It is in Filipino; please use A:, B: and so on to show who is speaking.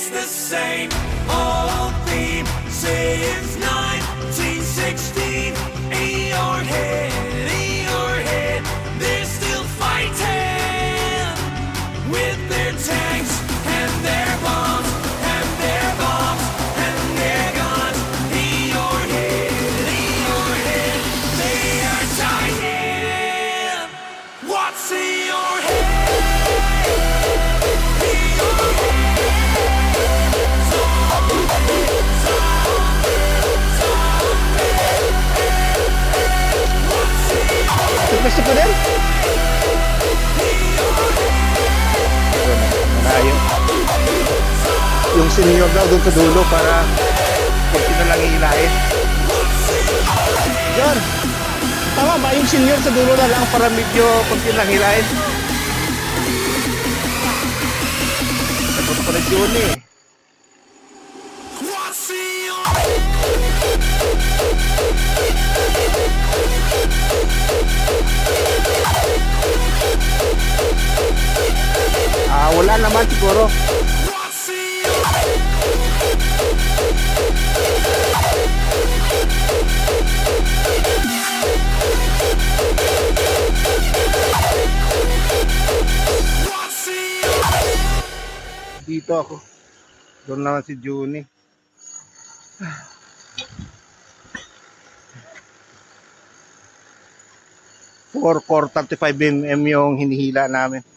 A: It's the same old theme since 1916. Eorhead, they're still fighting with their tanks and their bombs and their bombs and their guns. Eorhead, they are dying. What's in your head?
B: Gusto ko din. Malayo. Yung senior daw doon sa dulo para kunti na lang iilahin. John, tama ba yung senior sa dulo na lang para medyo kunti lang iilahin? Sagot ko na John eh.
A: What's in your
B: Wala naman siguro.
A: What's in your What's in your
B: Dito ako. Doon naman si Juni. For 35 mm yung hinihila namin.